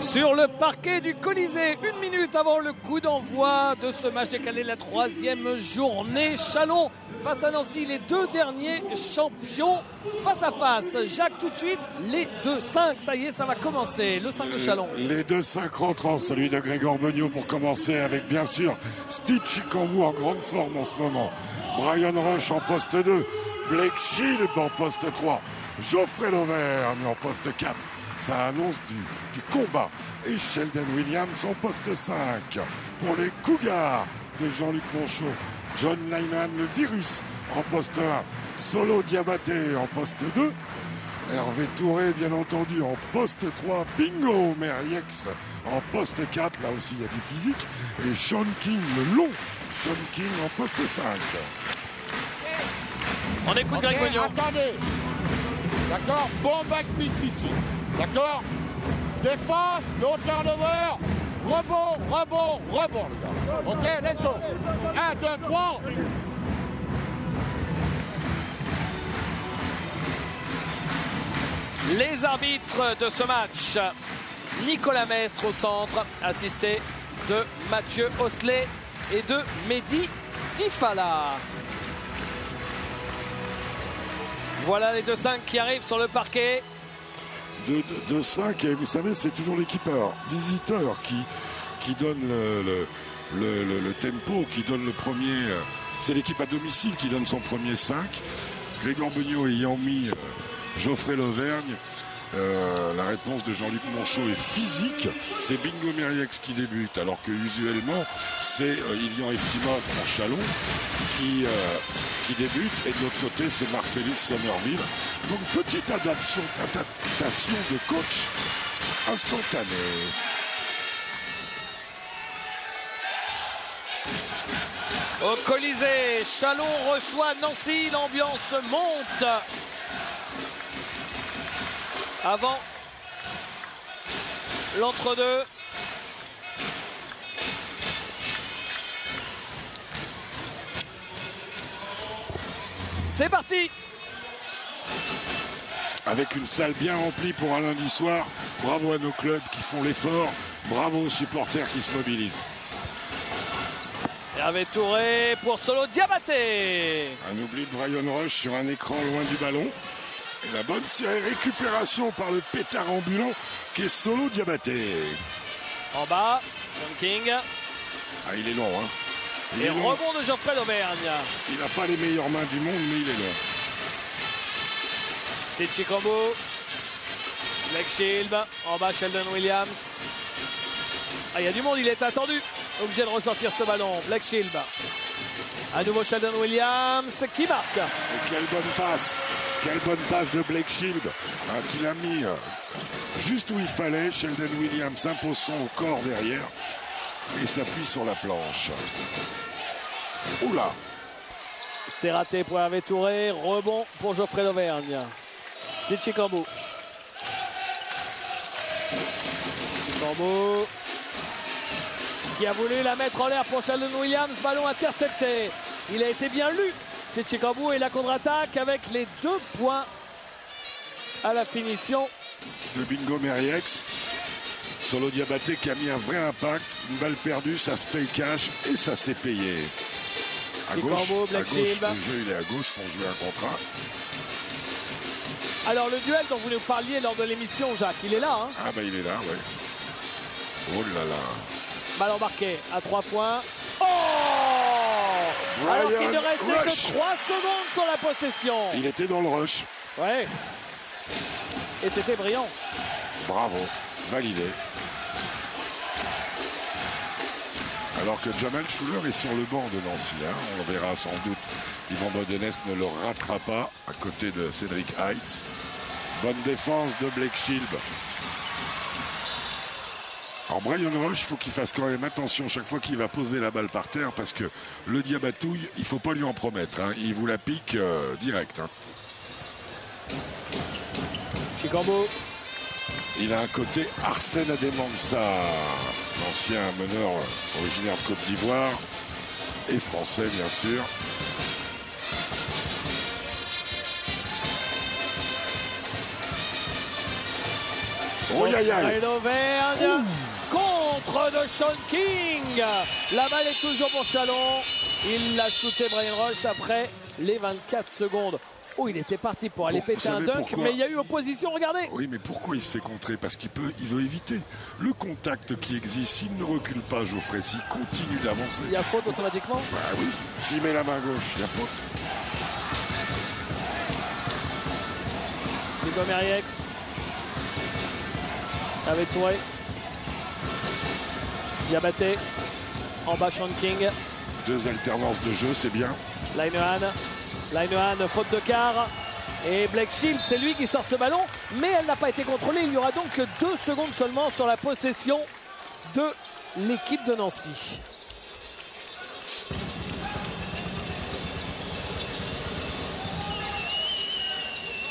Sur le parquet du Colisée, 1 minute avant le coup d'envoi de ce match décalé de la 3e journée. Chalon face à Nancy, les 2 derniers champions face à face. Jacques, tout de suite, les 2-5. Ça y est, ça va commencer. Le 5 de Chalon. Les 2-5 rentrants, celui de Grégor Beugnot pour commencer avec bien sûr Stitch Chikambu en grande forme en ce moment. Brian Rush en poste 2. Blake Shield en poste 3. Geoffrey Lauvergne en poste 4. Ça annonce du combat. Et Sheldon Williams en poste 5. Pour les Cougars de Jean-Luc Monchot. John Lyman, le virus, en poste 1. Solo Diabaté en poste 2. Hervé Touré, bien entendu, en poste 3. Bingo Meriex en poste 4. Là aussi, il y a du physique. Et Sean King, le long Sean King en poste 5. On écoute Greg Beugnot. Attendez. D'accord, bon backpick ici. D'accord. Défense, no turnover. Rebond, les gars. Ok, let's go. 1, 2, 3. Les arbitres de ce match. Nicolas Mestre au centre, assisté de Mathieu Osselet et de Mehdi Tifala. Voilà les 2-5 qui arrivent sur le parquet. 2-5, et vous savez, c'est toujours l'équipe visiteur qui donne le tempo, qui donne le premier. C'est l'équipe à domicile qui donne son premier 5. Grégor Beugnot ayant mis Geoffrey Lauvergne. La réponse de Jean-Luc Monchot est physique. C'est Bingo Meriex qui débute, alors que usuellement c'est Ilian Eftimov en Chalon qui débute, et de l'autre côté c'est Marcellus Somerville. Donc petite adaptation de coach instantanée. Au Colisée, Chalon reçoit Nancy, l'ambiance monte. Avant l'entre-deux. C'est parti. Avec une salle bien remplie pour un lundi soir. Bravo à nos clubs qui font l'effort. Bravo aux supporters qui se mobilisent. Hervé Touré pour Solo Diabaté. Un oubli de Brian Rush sur un écran loin du ballon. Et la bonne récupération par le pétard ambulant qui est Solo Diabaté. En bas, John King. Ah, il est long, hein. Et rebond de Geoffrey Lauvergne. Il n'a pas les meilleures mains du monde, mais il est long. Stitch Chikambu. Blake Shield. En bas, Sheldon Williams. Ah, il y a du monde, il est attendu. Obligé de ressortir ce ballon. Blake Shield. À nouveau Sheldon Williams qui marque. Et quelle bonne passe. Quelle bonne passe de Blake Shield, hein, qu'il a mis juste où il fallait. Sheldon Williams impose son corps derrière et s'appuie sur la planche. Oula. C'est raté pour Hervé Touré. Rebond pour Geoffrey Lauvergne. Stitch Chikambu. Chikambu qui a voulu la mettre en l'air pour Sheldon Williams. Ballon intercepté. Il a été bien lu. Stitch Chikambu et la contre-attaque avec les 2 points à la finition. De Bingo Meriex. Solo Diabaté qui a mis un vrai impact. Une balle perdue, ça se paye cash et ça s'est payé. À gauche, le jeu il est à gauche pour jouer un contrat. Alors le duel dont vous nous parliez lors de l'émission, Jacques, il est là. Hein. Ah bah il est là, ouais. Oh là là. Balle embarquée à 3 points. Oh! Brian Alors qu'il ne restait Rush. que 3 secondes sur la possession. Il était dans le rush. Ouais. Et c'était brillant. Bravo, validé. Alors que Jamal Schuller est sur le banc de Nancy. Hein. On verra sans doute. Yvan Bodenès ne le ratera pas à côté de Cédric Heitz. Bonne défense de Blake Shield. Alors Brian Rush, il faut qu'il fasse quand même attention chaque fois qu'il va poser la balle par terre, parce que le Diabatouille, il ne faut pas lui en promettre. Hein. Il vous la pique direct. Hein. Chikambu. Il a un côté Arsène Adémansa, l'ancien meneur originaire de Côte d'Ivoire et français bien sûr. Oh, aïe, aïe. Auvergne. Contre de Sean King. La balle est toujours pour Chalon. Il l'a shooté Brian Roche après les 24 secondes. Oh, il était parti pour aller péter un dunk, mais il y a eu opposition, regardez. Oui, mais pourquoi il se fait contrer? Parce qu'il veut éviter le contact qui existe. S'il ne recule pas, Geoffrey, s'il continue d'avancer. Il y a faute automatiquement? Bah oui, s'il met la main gauche, il y a faute. Hugo Meriex. Avec Touré. Diabaté. En bas, Sean King. Deux alternances de jeu, c'est bien. Linehan, faute de quart. Et Blake Shield, c'est lui qui sort ce ballon. Mais elle n'a pas été contrôlée. Il y aura donc 2 secondes seulement sur la possession de l'équipe de Nancy.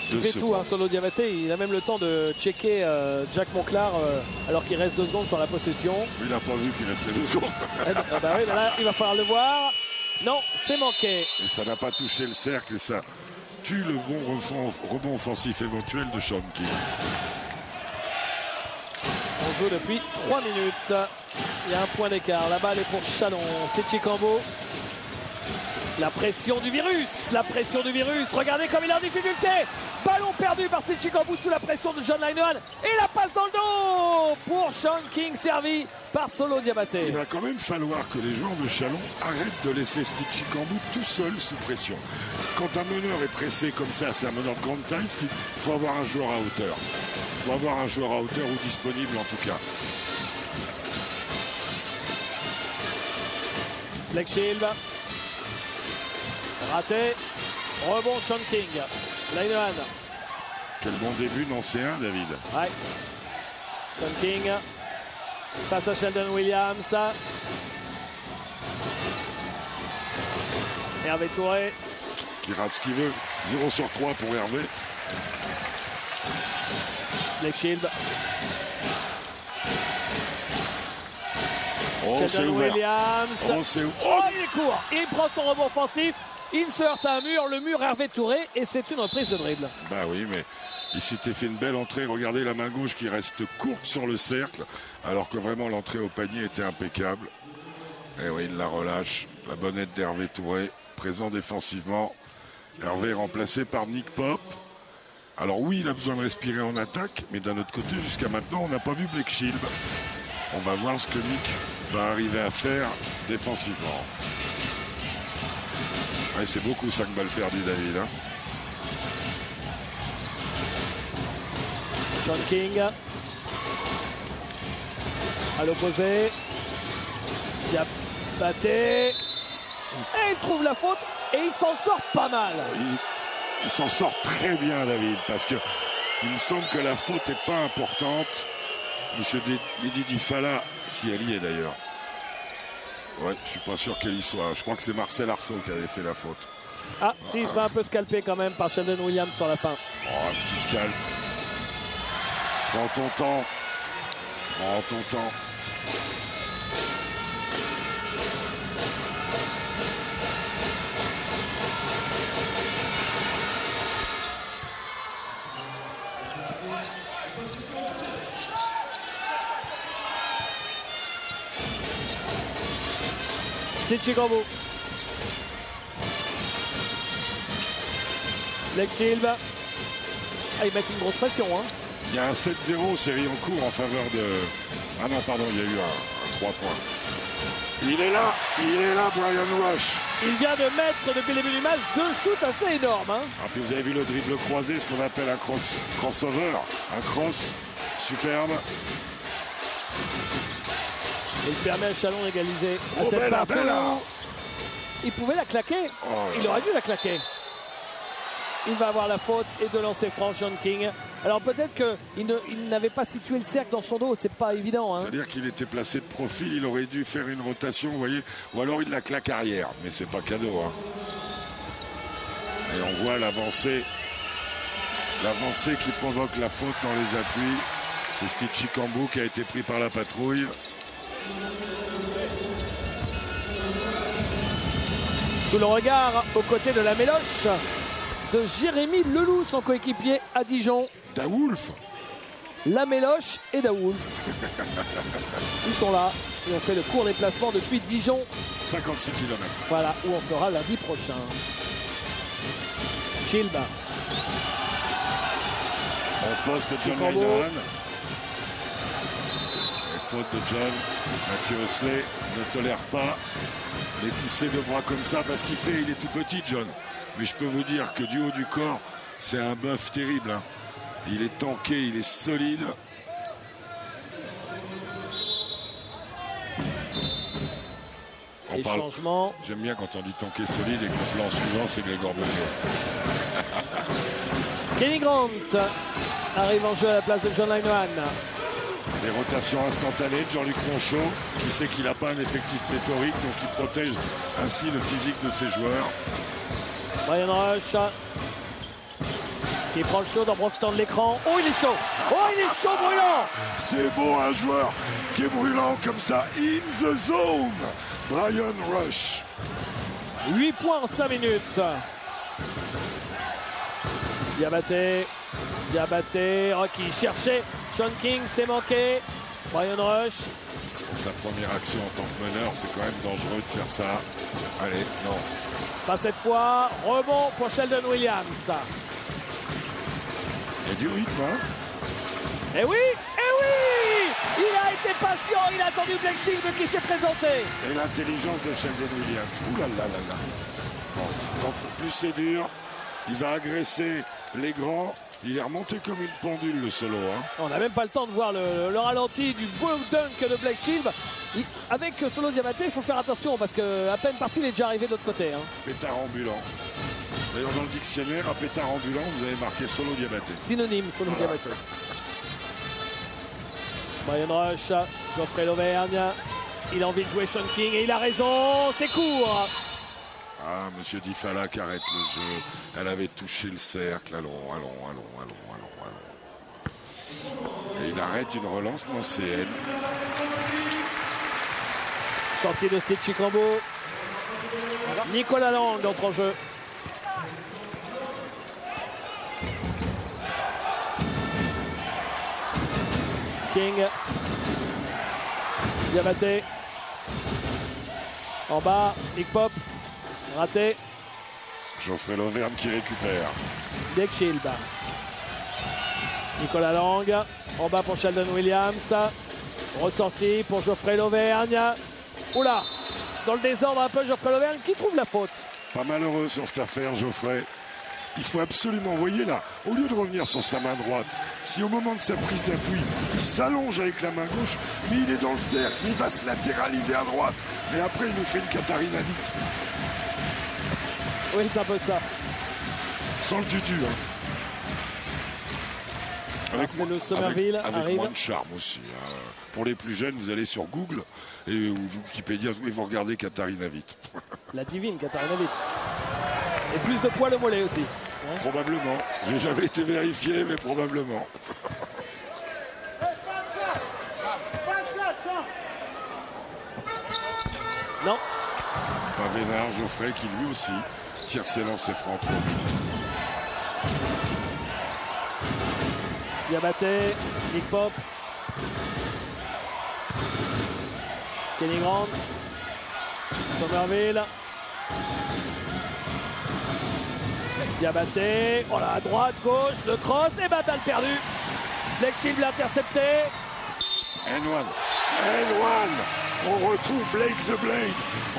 Il fait tout, hein, Solo Diabaté. Il a même le temps de checker Jack Monclar alors qu'il reste 2 secondes sur la possession. Il n'a pas vu qu'il restait 2 secondes. Bah oui, là, il va falloir le voir. Non, c'est manqué. Et ça n'a pas touché le cercle et ça tue le bon rebond offensif éventuel de Sean King. On joue depuis 3 minutes. Il y a un point d'écart. La balle est pour Chalon. Stitchy Cambo. La pression du virus. La pression du virus. Regardez comme il est en difficulté. Ballon perdu par Stitchy Cambo sous la pression de John Linehan. Et la passe dans le dos pour Sean King, servi par Solo Diabaté. Il va quand même falloir que les joueurs de Chalon arrêtent de laisser Stitchy Cambo tout seul sous pression. Quand un meneur est pressé comme ça, c'est un meneur de grande taille, il faut avoir un joueur à hauteur. Il faut avoir un joueur à hauteur ou disponible en tout cas. Blake Shield. Raté. Rebond Sean King. Linehan. Quel bon début dans C1, David. Ouais. Sean King. Face à Sheldon Williams. Hervé Touré. Qui rate ce qu'il veut. 0 sur 3 pour Hervé. Blake Shield. Oh, c'est Sheldon ouvert. Williams. Oh, c'est ouvert. Oh, il est court. Il prend son rebond offensif. Il se heurte à un mur. Le mur Hervé Touré. Et c'est une reprise de dribble. Bah oui, mais il s'était fait une belle entrée. Regardez la main gauche qui reste courte sur le cercle. Alors que vraiment l'entrée au panier était impeccable. Et oui, il la relâche. La bonnette d'Hervé Touré. Présent défensivement. Hervé remplacé par Nick Pop. Alors oui, il a besoin de respirer en attaque. Mais d'un autre côté, jusqu'à maintenant, on n'a pas vu Blake Shield. On va voir ce que Nick va arriver à faire défensivement. Ouais, c'est beaucoup 5 balles perdues, David. Hein. Sean King. À l'opposé. Diabaté. Et il trouve la faute. Et il s'en sort pas mal. Il s'en sort très bien, David, parce que il me semble que la faute n'est pas importante. Monsieur Mehdi Fala, si elle y est d'ailleurs. Ouais, je suis pas sûr qu'elle y soit. Je crois que c'est Marcel Arceau qui avait fait la faute. Ah, si, il se fait un peu scalper quand même par Sheldon Williams sur la fin. Oh, un petit scalp. Prends ton temps. Prends ton temps. Stitchy Cambo. Blake Shield. Ah, ils mettent une grosse pression. Hein. Il y a un 7-0 série en cours en faveur de... Ah non, pardon, il y a eu un 3 points. Il est là, Brian Rush. Il vient de mettre depuis le début du match 2 shoots assez énormes. Hein. Ah, puis vous avez vu le dribble croisé, ce qu'on appelle un crossover. Un cross superbe. Il permet à Chalon d'égaliser. Oh, bella. Il pouvait la claquer. Oh, il aurait dû la claquer. Il va avoir la faute et de lancer franc Sean King. Alors peut-être qu'il n'avait pas situé le cercle dans son dos, c'est pas évident. Hein. C'est-à-dire qu'il était placé de profil, il aurait dû faire une rotation, vous voyez, ou alors il la claque arrière, mais c'est pas cadeau. Hein. Et on voit l'avancée qui provoque la faute dans les appuis. C'est Stitchy Cambo qui a été pris par la patrouille. Sous le regard aux côtés de la méloche de Jérémy Leloup, son coéquipier à Dijon. Da Wolf. Laméloche et Daoul. Ils sont là et on fait le court déplacement depuis Dijon. 56 km. Voilà, où on sera lundi prochain. Chilba. On poste John Lydon. Faute de John. Mathieu Oslet ne tolère pas les poussées de bras comme ça parce il est tout petit, John. Mais je peux vous dire que du haut du corps, c'est un bœuf terrible. Hein. Il est tanké, il est solide. Les changements. J'aime bien quand on dit tanké solide et que le plan suivant, c'est Grégor Bonio. Kenny Grant arrive en jeu à la place de John Lydon. Les rotations instantanées de Jean-Luc Monchot, qui sait qu'il n'a pas un effectif pléthorique, donc il protège ainsi le physique de ses joueurs. Brian Rush qui prend le chaud en profitant de l'écran. Oh, il est chaud! Oh, il est chaud, brûlant! C'est beau, un joueur qui est brûlant comme ça. In the zone! Brian Rush. 8 points en 5 minutes. Diabaté, qui cherchait. Sean King, c'est manqué. Brian Rush. Pour sa première action en tant que meneur, c'est quand même dangereux de faire ça. Allez, non. Pas cette fois. Rebond pour Sheldon Williams. Il y a du rythme, hein? Eh oui! Il a été patient, il a attendu Blake Shield qui s'est présenté. Et l'intelligence de Sheldon Williams. Ouh là là là là. Bon, plus c'est dur, il va agresser les grands. Il est remonté comme une pendule, le Solo. Hein. On n'a même pas le temps de voir le ralenti du beau dunk de Blake Shield. Avec Solo Diabaté, il faut faire attention parce qu'à peine parti, il est déjà arrivé de l'autre côté. Hein. Pétard ambulant. D'ailleurs, dans le dictionnaire, à pétard ambulant, vous avez marqué Solo Diabaté. Synonyme, Solo Diabaté. Brian Rush, Geoffrey Lauvergne. Il a envie de jouer Sean King et il a raison, c'est court. Ah, monsieur Difalak arrête le jeu. Elle avait touché le cercle. Allons. Et il arrête une relance nancéenne. Sortie de Stitch Chicambo. Nicolas Lang entre en jeu. King. Diabaté. En bas, Nick Pop. Raté. Geoffrey Lauvergne qui récupère. Blake Shield. Nicolas Lang. En bas pour Sheldon Williams. Ressorti pour Geoffrey Lauvergne. Oula, dans le désordre un peu Geoffrey Lauvergne qui trouve la faute. Pas malheureux sur cette affaire, Geoffrey. Il faut absolument, vous voyez là, au lieu de revenir sur sa main droite, si au moment de sa prise d'appui, il s'allonge avec la main gauche, mais il est dans le cercle, il va se latéraliser à droite. Et après, il nous fait une Katharina vite. Oui, c'est un peu ça. Sans le tutu, hein. Marcelo Somerville avec arrive. moins de charme aussi. Hein. Pour les plus jeunes, vous allez sur Google et Wikipédia et vous regardez Katharina Witt. La divine Katharina Witt. Et plus de poils au mollet aussi. Ouais. Probablement. J'ai jamais été vérifié, mais probablement. Non. Pas vénard, Geoffrey qui lui aussi tire ses lancers francs trop vite. Diabaté, Nick Pop. Kenny Grant. Somerville. Diabaté. Oh là, à droite, gauche, le cross. Et balle perdu. Blake Shield l'a intercepté. N1. On retrouve Blake the Blade.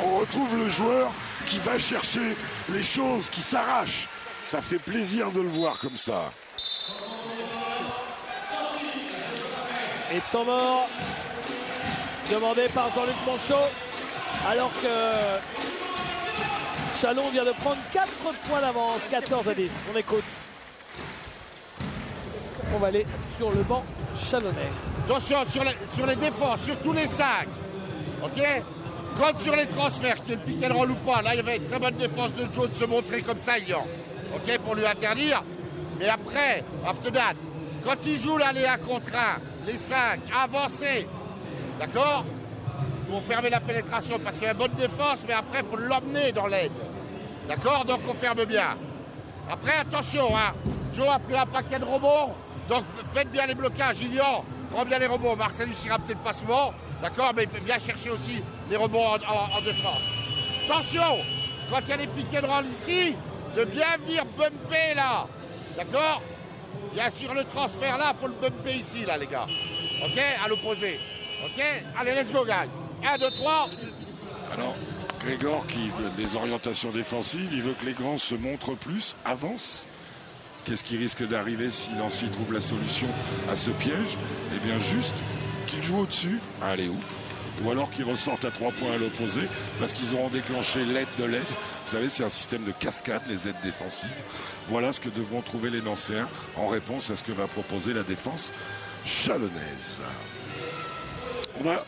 On retrouve le joueur qui va chercher les choses, qui s'arrachent. Ça fait plaisir de le voir comme ça. Et temps mort demandé par Jean-Luc Monchot alors que Chalon vient de prendre 4 points d'avance, 14-10. On écoute. On va aller sur le banc chalonnais. Attention sur les défenses, sur tous les 5. Ok, comme sur les transferts, qu'il y ait le pick and roll ou pas. Là, il y avait une très bonne défense de Joe de se montrer comme ça, Ilian. Ok, pour lui interdire. Mais après, after that, quand il joue l'aléa contre 1, les 5, avancez. D'accord? Pour fermer la pénétration, parce qu'il y a une bonne défense, mais après, il faut l'emmener dans l'aide. D'accord? Donc, on ferme bien. Après, attention, hein. Joe a pris un paquet de rebonds. Donc faites bien les blocages. Julien, prends bien les rebonds. Marcellus ira peut-être pas souvent, d'accord, mais viens chercher aussi les rebonds en défense. Attention, quand il y a des piquets de roll ici, de bien venir bumper là, d'accord. Bien sûr, le transfert là, il faut le bumper ici, là, les gars. Ok, à l'opposé. Ok, allez, let's go, guys. 1, 2, 3. Alors, Grégor qui veut des orientations défensives, il veut que les grands se montrent plus, avancent. Qu'est-ce qui risque d'arriver si Nancy trouve la solution à ce piège? Eh bien, juste qu'ils jouent au-dessus, allez où? Ou alors qu'ils ressortent à 3 points à l'opposé, parce qu'ils auront déclenché l'aide de l'aide. Vous savez, c'est un système de cascade, les aides défensives. Voilà ce que devront trouver les Nancéens en réponse à ce que va proposer la défense chalonnaise. On va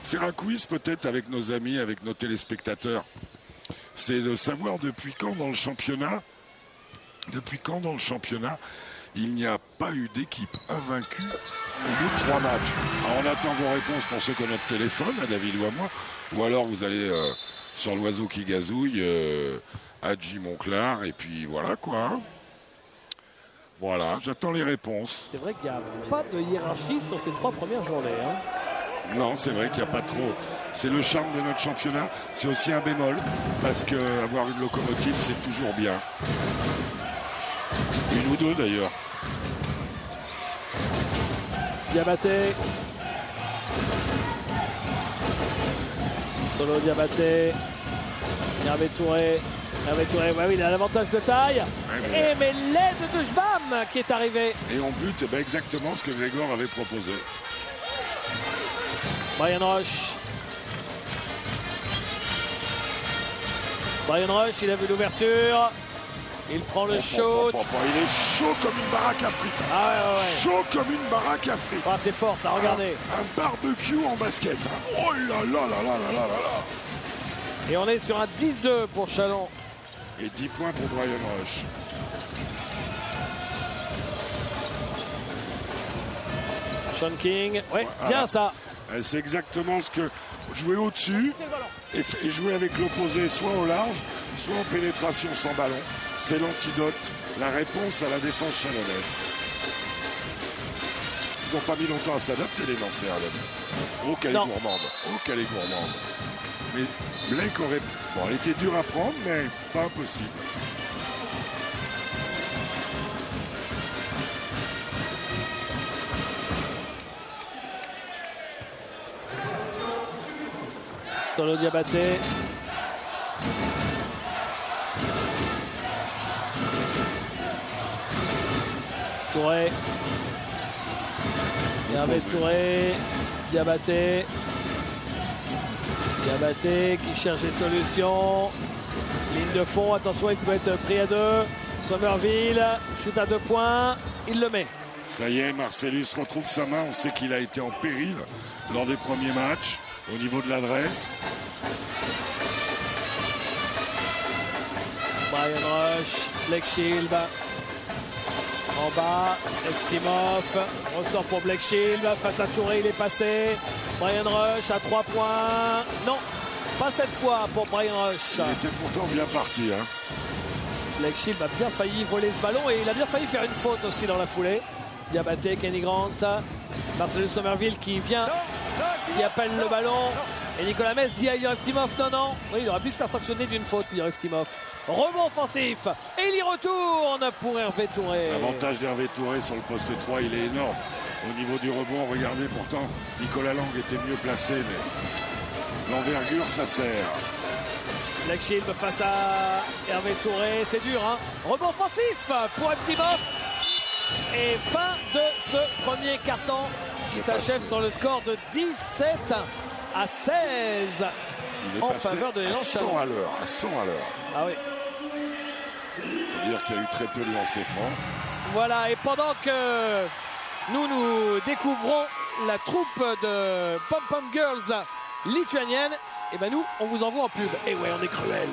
faire un quiz peut-être avec nos amis, avec nos téléspectateurs. C'est de savoir depuis quand dans le championnat, il n'y a pas eu d'équipe invaincue au bout de 3 matchs. Alors on attend vos réponses pour ceux qui ont notre téléphone, à David ou à moi, ou alors vous allez sur l'oiseau qui gazouille, Hadji Monclar, et puis voilà quoi. Hein. Voilà, j'attends les réponses. C'est vrai qu'il n'y a pas de hiérarchie sur ces 3 premières journées. Hein. Non, c'est vrai qu'il n'y a pas trop. C'est le charme de notre championnat. C'est aussi un bémol, parce qu'avoir une locomotive, c'est toujours bien. Une ou deux d'ailleurs. Diabaté. Solo Diabaté. Hervé Touré. Hervé Touré, ouais, oui, il a l'avantage de taille. Ouais, mais l'aide de Jbam qui est arrivé. Et on bute exactement ce que Grégor avait proposé. Brian Roche. Brian Roche, il a vu l'ouverture. Il prend le shoot. Il est chaud comme une baraque à frites. Ah ouais. Chaud comme une baraque à frites. Ah, c'est fort ça, regardez. Un barbecue en basket. Oh là là là là là là là. Et on est sur un 10-2 pour Chalon. Et 10 points pour Brian Roche. Sean King, ouais, voilà. Bien ça. C'est exactement ce que jouer au-dessus et jouer avec l'opposé, soit au large, soit en pénétration sans ballon. C'est l'antidote, la réponse à la défense chalonnaise. Ils n'ont pas mis longtemps à s'adapter, les Nancéens. Oh, qu'elle est gourmande. Oh, qu'elle est gourmande. Mais Blake aurait... Bon, elle était dure à prendre, mais pas impossible. Solo Diabaté. Touré. Hervé Touré. Diabaté. Diabaté qui cherche des solutions. Ligne de fond, attention, il peut être pris à 2. Somerville, shoot à 2 points. Il le met. Ça y est, Marcellus retrouve sa main. On sait qu'il a été en péril lors des premiers matchs. Au niveau de l'adresse. Brian Roche, Blake Shield. En bas, Eftimov. Ressort pour Blake Shield. Face à Touré, il est passé. Brian Roche à 3 points. Non, pas cette fois pour Brian Roche. Il était pourtant bien parti. Hein. Blake Shield a bien failli voler ce ballon et il a bien failli faire une faute aussi dans la foulée. Diabaté, Kenny Grant. Marcellus Somerville qui vient, qui appelle le ballon. Et Nicolas Metz dit à Eftimov, non. Oui, il aurait pu se faire sanctionner d'une faute, Eftimov. Rebond offensif. Et il y retourne pour Hervé Touré. L'avantage d'Hervé Touré sur le poste 3, il est énorme. Au niveau du rebond, regardez, pourtant, Nicolas Lang était mieux placé, mais l'envergure, ça sert. Blake Shield face à Hervé Touré, c'est dur, hein. Rebond offensif pour Eftimov. Et fin de ce premier carton qui s'achève sur le score de 17 à 16 en faveur de l'élan Chalon. À 100 à l'heure, à 100 à l'heure. Ah oui. Il faut dire qu'il y a eu très peu de lancers francs. Voilà, et pendant que nous découvrons la troupe de Pom Pom Girls lituanienne, et ben nous, on vous envoie en pub. Et ouais, on est cruel.